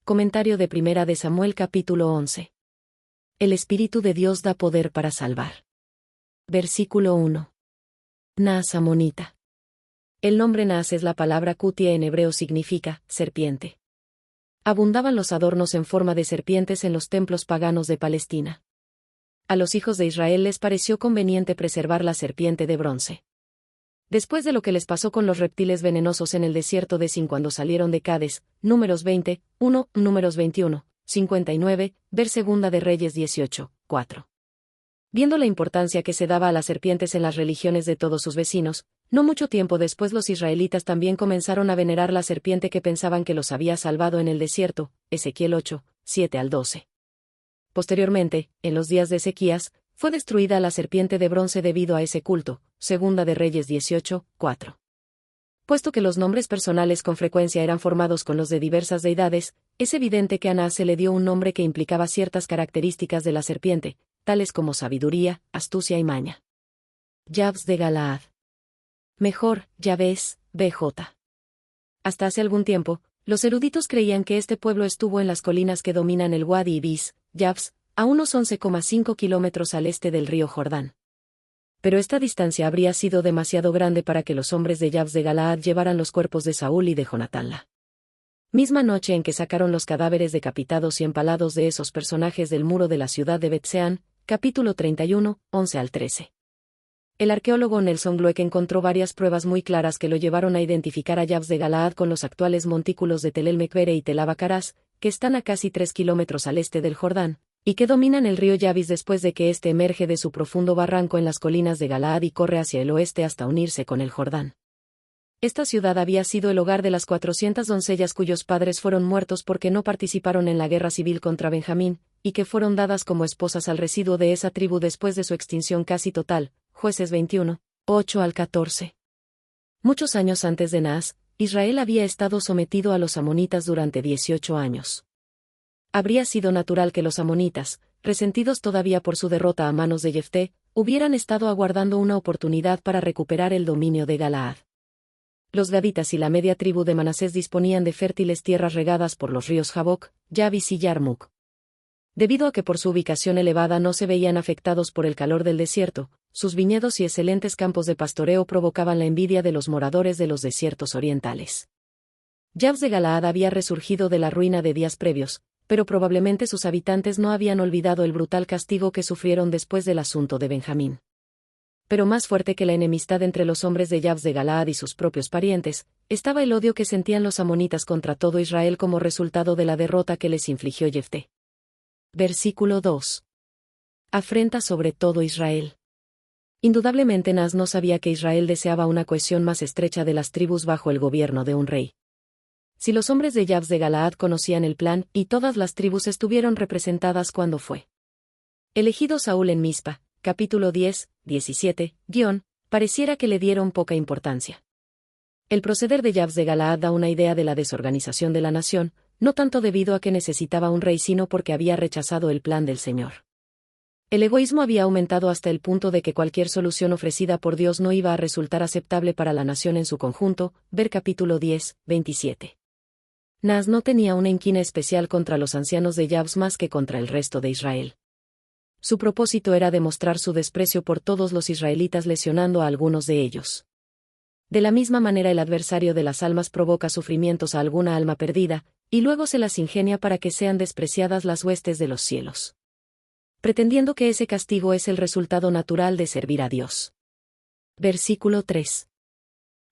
Comentario de Primera de Samuel capítulo 11. El Espíritu de Dios da poder para salvar. Versículo 1. Naas amonita. El nombre Naas es la palabra kutia en hebreo significa serpiente. Abundaban los adornos en forma de serpientes en los templos paganos de Palestina. A los hijos de Israel les pareció conveniente preservar la serpiente de bronce. Después de lo que les pasó con los reptiles venenosos en el desierto de Sin cuando salieron de Cades, Números 20, 1, Números 21, 59, ver Segunda de Reyes 18, 4. Viendo la importancia que se daba a las serpientes en las religiones de todos sus vecinos, no mucho tiempo después los israelitas también comenzaron a venerar la serpiente que pensaban que los había salvado en el desierto, Ezequiel 8, 7 al 12. Posteriormente, en los días de Ezequías, fue destruida la serpiente de bronce debido a ese culto, Segunda de Reyes 18, 4. Puesto que los nombres personales con frecuencia eran formados con los de diversas deidades, es evidente que a Naas se le dio un nombre que implicaba ciertas características de la serpiente, tales como sabiduría, astucia y maña. Yabs de Galaad. Mejor, Yabes, BJ. Hasta hace algún tiempo, los eruditos creían que este pueblo estuvo en las colinas que dominan el Wadi Ibis, Yabs, a unos 11,5 kilómetros al este del río Jordán. Pero esta distancia habría sido demasiado grande para que los hombres de Yabs de Galaad llevaran los cuerpos de Saúl y de Jonatán la misma noche en que sacaron los cadáveres decapitados y empalados de esos personajes del muro de la ciudad de Bet-Sean, capítulo 31, 11 al 13. El arqueólogo Nelson Glueck encontró varias pruebas muy claras que lo llevaron a identificar a Yabs de Galaad con los actuales montículos de Tel el-Mekbere y Tel Abacaraz, que están a casi 3 kilómetros al este del Jordán, y que dominan el río Yabis después de que éste emerge de su profundo barranco en las colinas de Galaad y corre hacia el oeste hasta unirse con el Jordán. Esta ciudad había sido el hogar de las 400 doncellas cuyos padres fueron muertos porque no participaron en la guerra civil contra Benjamín, y que fueron dadas como esposas al residuo de esa tribu después de su extinción casi total, Jueces 21, 8 al 14. Muchos años antes de Naas, Israel había estado sometido a los amonitas durante 18 años. Habría sido natural que los amonitas, resentidos todavía por su derrota a manos de Jefté, hubieran estado aguardando una oportunidad para recuperar el dominio de Galaad. Los gaditas y la media tribu de Manasés disponían de fértiles tierras regadas por los ríos Jaboc, Yabis y Yarmuk. Debido a que por su ubicación elevada no se veían afectados por el calor del desierto, sus viñedos y excelentes campos de pastoreo provocaban la envidia de los moradores de los desiertos orientales. Yabs de Galaad había resurgido de la ruina de días previos, pero probablemente sus habitantes no habían olvidado el brutal castigo que sufrieron después del asunto de Benjamín. Pero más fuerte que la enemistad entre los hombres de Yabs de Galaad y sus propios parientes, estaba el odio que sentían los amonitas contra todo Israel como resultado de la derrota que les infligió Jefté. Versículo 2. Afrenta sobre todo Israel. Indudablemente Naas no sabía que Israel deseaba una cohesión más estrecha de las tribus bajo el gobierno de un rey. Si los hombres de Yabs de Galaad conocían el plan, y todas las tribus estuvieron representadas cuando fue elegido Saúl en Mizpa, capítulo 10, 17, pareciera que le dieron poca importancia. El proceder de Yabs de Galaad da una idea de la desorganización de la nación, no tanto debido a que necesitaba un rey sino porque había rechazado el plan del Señor. El egoísmo había aumentado hasta el punto de que cualquier solución ofrecida por Dios no iba a resultar aceptable para la nación en su conjunto, ver capítulo 10, 27. Naas no tenía una inquina especial contra los ancianos de Yabs más que contra el resto de Israel. Su propósito era demostrar su desprecio por todos los israelitas lesionando a algunos de ellos. De la misma manera el adversario de las almas provoca sufrimientos a alguna alma perdida, y luego se las ingenia para que sean despreciadas las huestes de los cielos, pretendiendo que ese castigo es el resultado natural de servir a Dios. Versículo 3.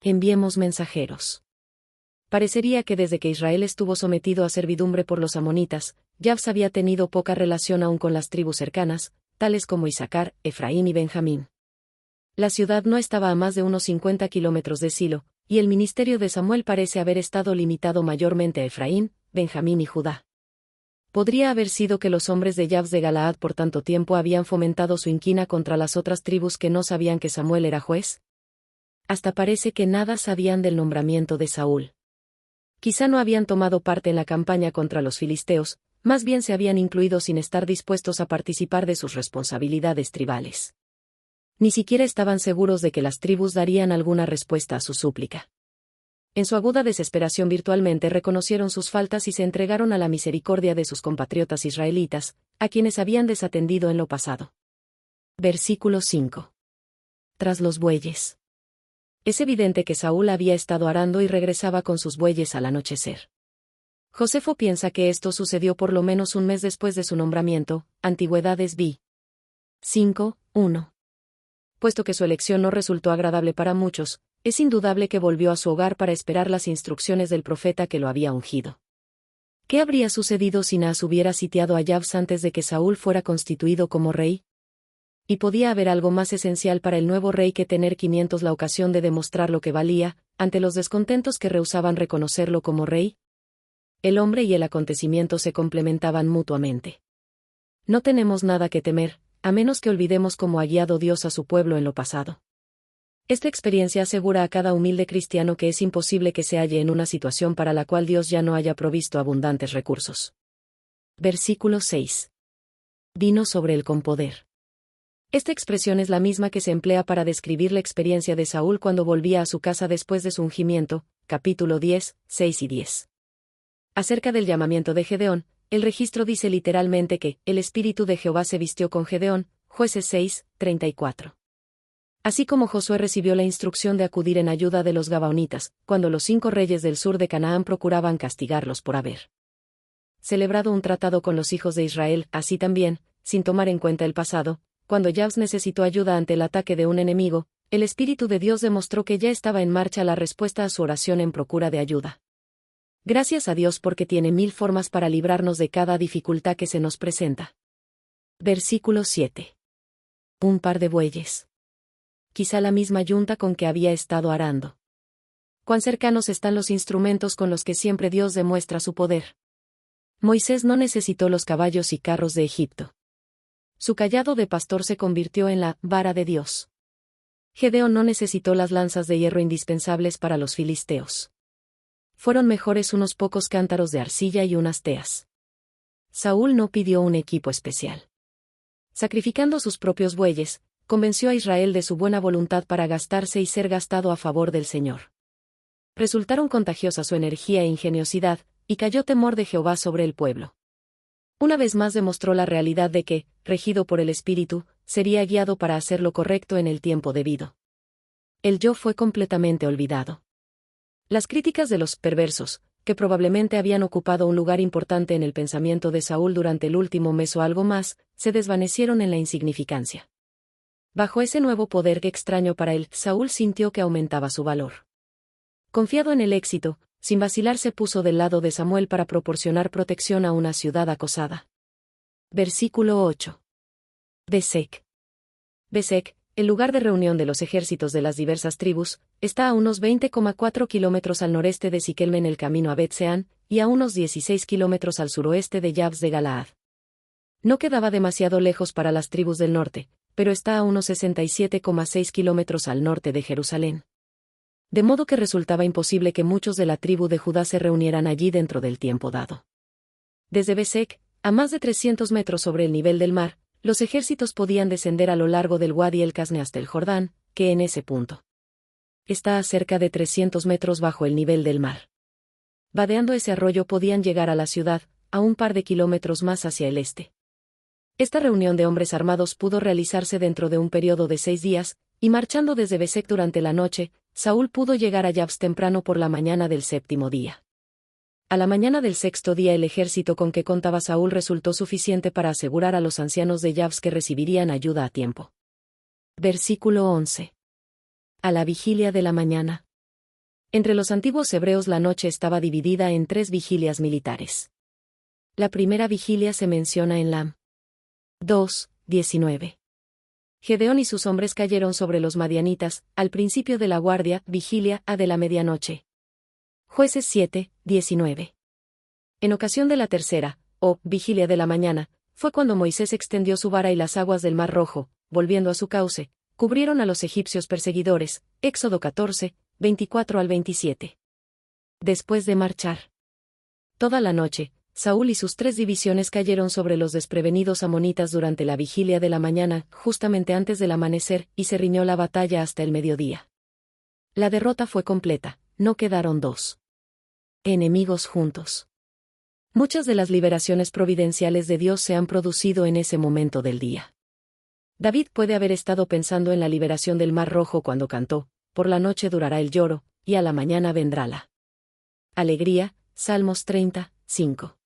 Enviemos mensajeros. Parecería que desde que Israel estuvo sometido a servidumbre por los amonitas, Yabs había tenido poca relación aún con las tribus cercanas, tales como Isaacar, Efraín y Benjamín. La ciudad no estaba a más de unos 50 kilómetros de Silo, y el ministerio de Samuel parece haber estado limitado mayormente a Efraín, Benjamín y Judá. ¿Podría haber sido que los hombres de Yabs de Galaad por tanto tiempo habían fomentado su inquina contra las otras tribus que no sabían que Samuel era juez? Hasta parece que nada sabían del nombramiento de Saúl. Quizá no habían tomado parte en la campaña contra los filisteos, más bien se habían incluido sin estar dispuestos a participar de sus responsabilidades tribales. Ni siquiera estaban seguros de que las tribus darían alguna respuesta a su súplica. En su aguda desesperación virtualmente reconocieron sus faltas y se entregaron a la misericordia de sus compatriotas israelitas, a quienes habían desatendido en lo pasado. Versículo 5. Tras los bueyes. Es evidente que Saúl había estado arando y regresaba con sus bueyes al anochecer. Josefo piensa que esto sucedió por lo menos un mes después de su nombramiento, Antigüedades v. 5:1. Puesto que su elección no resultó agradable para muchos, es indudable que volvió a su hogar para esperar las instrucciones del profeta que lo había ungido. ¿Qué habría sucedido si Naas hubiera sitiado a Yabes antes de que Saúl fuera constituido como rey? ¿Y podía haber algo más esencial para el nuevo rey que tener 500 la ocasión de demostrar lo que valía, ante los descontentos que rehusaban reconocerlo como rey? El hombre y el acontecimiento se complementaban mutuamente. No tenemos nada que temer, a menos que olvidemos cómo ha guiado Dios a su pueblo en lo pasado. Esta experiencia asegura a cada humilde cristiano que es imposible que se halle en una situación para la cual Dios ya no haya provisto abundantes recursos. Versículo 6. Vino sobre él con poder. Esta expresión es la misma que se emplea para describir la experiencia de Saúl cuando volvía a su casa después de su ungimiento, capítulo 10, 6 y 10. Acerca del llamamiento de Gedeón, el registro dice literalmente que el Espíritu de Jehová se vistió con Gedeón, Jueces 6, 34. Así como Josué recibió la instrucción de acudir en ayuda de los gabaonitas, cuando los 5 reyes del sur de Canaán procuraban castigarlos por haber celebrado un tratado con los hijos de Israel, así también, sin tomar en cuenta el pasado, cuando Yabes necesitó ayuda ante el ataque de un enemigo, el Espíritu de Dios demostró que ya estaba en marcha la respuesta a su oración en procura de ayuda. Gracias a Dios porque tiene 1000 formas para librarnos de cada dificultad que se nos presenta. Versículo 7. Un par de bueyes. Quizá la misma yunta con que había estado arando. Cuán cercanos están los instrumentos con los que siempre Dios demuestra su poder. Moisés no necesitó los caballos y carros de Egipto. Su cayado de pastor se convirtió en la vara de Dios. Gedeón no necesitó las lanzas de hierro indispensables para los filisteos. Fueron mejores unos pocos cántaros de arcilla y unas teas. Saúl no pidió un equipo especial. Sacrificando sus propios bueyes, convenció a Israel de su buena voluntad para gastarse y ser gastado a favor del Señor. Resultaron contagiosas su energía e ingeniosidad, y cayó temor de Jehová sobre el pueblo. Una vez más demostró la realidad de que, regido por el Espíritu, sería guiado para hacer lo correcto en el tiempo debido. El yo fue completamente olvidado. Las críticas de los perversos, que probablemente habían ocupado un lugar importante en el pensamiento de Saúl durante el último mes o algo más, se desvanecieron en la insignificancia. Bajo ese nuevo poder que extraño para él, Saúl sintió que aumentaba su valor. Confiado en el éxito, sin vacilar se puso del lado de Samuel para proporcionar protección a una ciudad acosada. Versículo 8. Besek. Besek, el lugar de reunión de los ejércitos de las diversas tribus, está a unos 20,4 kilómetros al noreste de Siquelme en el camino a Bet-Seán, y a unos 16 kilómetros al suroeste de Yabes de Galaad. No quedaba demasiado lejos para las tribus del norte, pero está a unos 67,6 kilómetros al norte de Jerusalén. De modo que resultaba imposible que muchos de la tribu de Judá se reunieran allí dentro del tiempo dado. Desde Besek, a más de 300 metros sobre el nivel del mar, los ejércitos podían descender a lo largo del Wadi el Casne hasta el Jordán, que en ese punto está a cerca de 300 metros bajo el nivel del mar. Vadeando ese arroyo podían llegar a la ciudad, a un par de kilómetros más hacia el este. Esta reunión de hombres armados pudo realizarse dentro de un periodo de 6 días, y marchando desde Besek durante la noche, Saúl pudo llegar a Yabes temprano por la mañana del 7º día. A la mañana del 6º día el ejército con que contaba Saúl resultó suficiente para asegurar a los ancianos de Yabes que recibirían ayuda a tiempo. Versículo 11. A la vigilia de la mañana. Entre los antiguos hebreos la noche estaba dividida en 3 vigilias militares. La primera vigilia se menciona en Lam 2, 19. Gedeón y sus hombres cayeron sobre los madianitas, al principio de la guardia, vigilia, a de la medianoche. Jueces 7, 19. En ocasión de la tercera, vigilia de la mañana, fue cuando Moisés extendió su vara y las aguas del Mar Rojo, volviendo a su cauce, cubrieron a los egipcios perseguidores, Éxodo 14, 24 al 27. Después de marchar toda la noche, Saúl y sus 3 divisiones cayeron sobre los desprevenidos amonitas durante la vigilia de la mañana, justamente antes del amanecer, y se riñó la batalla hasta el mediodía. La derrota fue completa, no quedaron dos enemigos juntos. Muchas de las liberaciones providenciales de Dios se han producido en ese momento del día. David puede haber estado pensando en la liberación del Mar Rojo cuando cantó, por la noche durará el lloro, y a la mañana vendrá la alegría, Salmos 30, 5.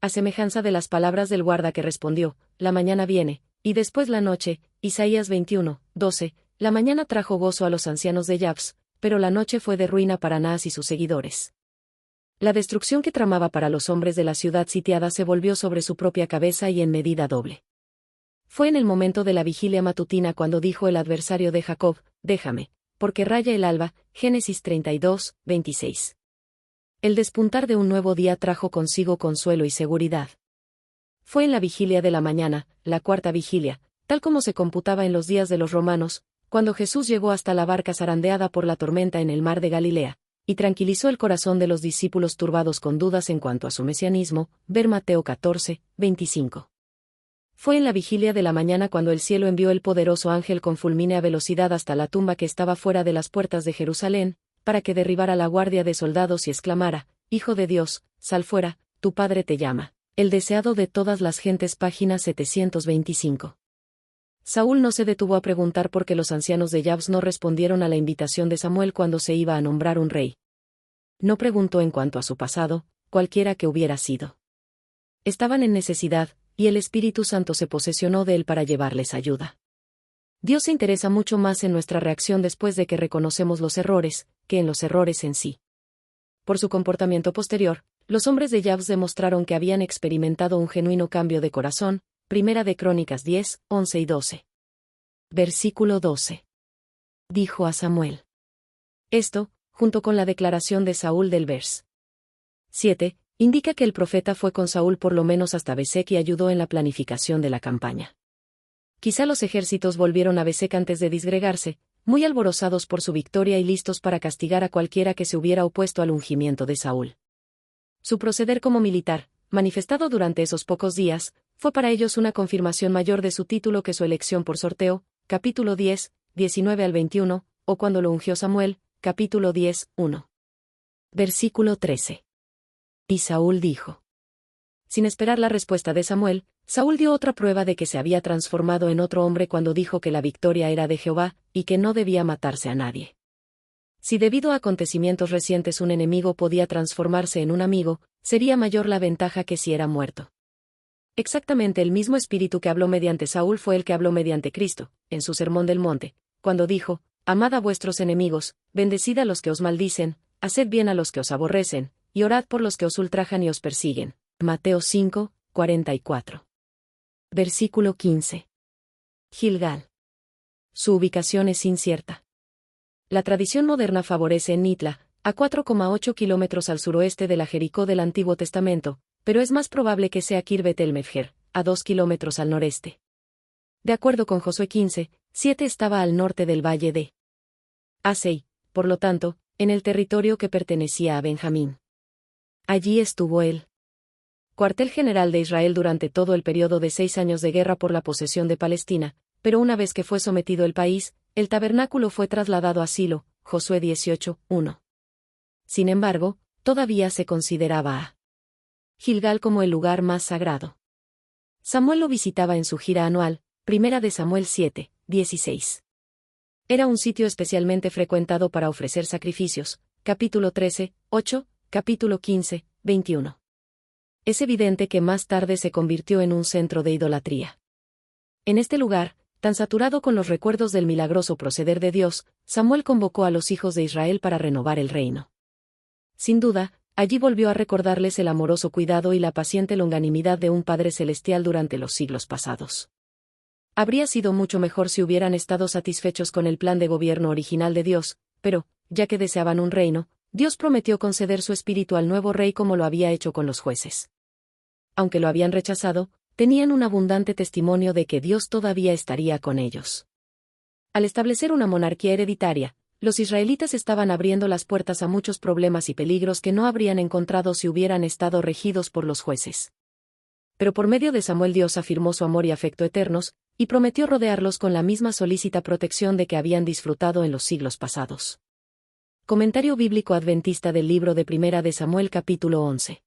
A semejanza de las palabras del guarda que respondió, la mañana viene, y después la noche, Isaías 21, 12, la mañana trajo gozo a los ancianos de Jabs, pero la noche fue de ruina para Naas y sus seguidores. La destrucción que tramaba para los hombres de la ciudad sitiada se volvió sobre su propia cabeza y en medida doble. Fue en el momento de la vigilia matutina cuando dijo el adversario de Jacob, déjame, porque raya el alba, Génesis 32, 26. El despuntar de un nuevo día trajo consigo consuelo y seguridad. Fue en la vigilia de la mañana, la cuarta vigilia, tal como se computaba en los días de los romanos, cuando Jesús llegó hasta la barca zarandeada por la tormenta en el mar de Galilea, y tranquilizó el corazón de los discípulos turbados con dudas en cuanto a su mesianismo, ver Mateo 14, 25. Fue en la vigilia de la mañana cuando el cielo envió el poderoso ángel con fulmínea velocidad hasta la tumba que estaba fuera de las puertas de Jerusalén, para que derribara la guardia de soldados y exclamara, Hijo de Dios, sal fuera, tu Padre te llama. El deseado de todas las gentes, página 725. Saúl no se detuvo a preguntar por qué los ancianos de Jabs no respondieron a la invitación de Samuel cuando se iba a nombrar un rey. No preguntó en cuanto a su pasado, cualquiera que hubiera sido. Estaban en necesidad, y el Espíritu Santo se posesionó de él para llevarles ayuda. Dios se interesa mucho más en nuestra reacción después de que reconocemos los errores, que en los errores en sí. Por su comportamiento posterior, los hombres de Jabs demostraron que habían experimentado un genuino cambio de corazón, Primera de Crónicas 10, 11 y 12. Versículo 12. Dijo a Samuel. Esto, junto con la declaración de Saúl del vers. 7, indica que el profeta fue con Saúl por lo menos hasta Besek y ayudó en la planificación de la campaña. Quizá los ejércitos volvieron a Besek antes de disgregarse, muy alborozados por su victoria y listos para castigar a cualquiera que se hubiera opuesto al ungimiento de Saúl. Su proceder como militar, manifestado durante esos pocos días, fue para ellos una confirmación mayor de su título que su elección por sorteo, capítulo 10, 19 al 21, o cuando lo ungió Samuel, capítulo 10, 1. Versículo 13. Y Saúl dijo. Sin esperar la respuesta de Samuel, Saúl dio otra prueba de que se había transformado en otro hombre cuando dijo que la victoria era de Jehová, y que no debía matarse a nadie. Si debido a acontecimientos recientes un enemigo podía transformarse en un amigo, sería mayor la ventaja que si era muerto. Exactamente el mismo espíritu que habló mediante Saúl fue el que habló mediante Cristo, en su Sermón del Monte, cuando dijo, amad a vuestros enemigos, bendecid a los que os maldicen, haced bien a los que os aborrecen, y orad por los que os ultrajan y os persiguen. Mateo 5, 44. Versículo 15. Gilgal. Su ubicación es incierta. La tradición moderna favorece en Nitla, a 4,8 kilómetros al suroeste de la Jericó del Antiguo Testamento, pero es más probable que sea Kirbet el-Mefjer, a 2 kilómetros al noreste. De acuerdo con Josué 15, 7 estaba al norte del valle de Asei, por lo tanto, en el territorio que pertenecía a Benjamín. Allí estuvo el cuartel general de Israel durante todo el periodo de 6 años de guerra por la posesión de Palestina, pero una vez que fue sometido el país, el tabernáculo fue trasladado a Silo, Josué 18, 1. Sin embargo, todavía se consideraba a Gilgal como el lugar más sagrado. Samuel lo visitaba en su gira anual, Primera de Samuel 7, 16. Era un sitio especialmente frecuentado para ofrecer sacrificios, capítulo 13, 8, capítulo 15, 21. Es evidente que más tarde se convirtió en un centro de idolatría. En este lugar, tan saturado con los recuerdos del milagroso proceder de Dios, Samuel convocó a los hijos de Israel para renovar el reino. Sin duda, allí volvió a recordarles el amoroso cuidado y la paciente longanimidad de un Padre Celestial durante los siglos pasados. Habría sido mucho mejor si hubieran estado satisfechos con el plan de gobierno original de Dios, pero, ya que deseaban un reino, Dios prometió conceder su espíritu al nuevo rey como lo había hecho con los jueces. Aunque lo habían rechazado, tenían un abundante testimonio de que Dios todavía estaría con ellos. Al establecer una monarquía hereditaria, los israelitas estaban abriendo las puertas a muchos problemas y peligros que no habrían encontrado si hubieran estado regidos por los jueces. Pero por medio de Samuel Dios afirmó su amor y afecto eternos, y prometió rodearlos con la misma solícita protección de que habían disfrutado en los siglos pasados. Comentario bíblico adventista del libro de Primera de Samuel capítulo 11.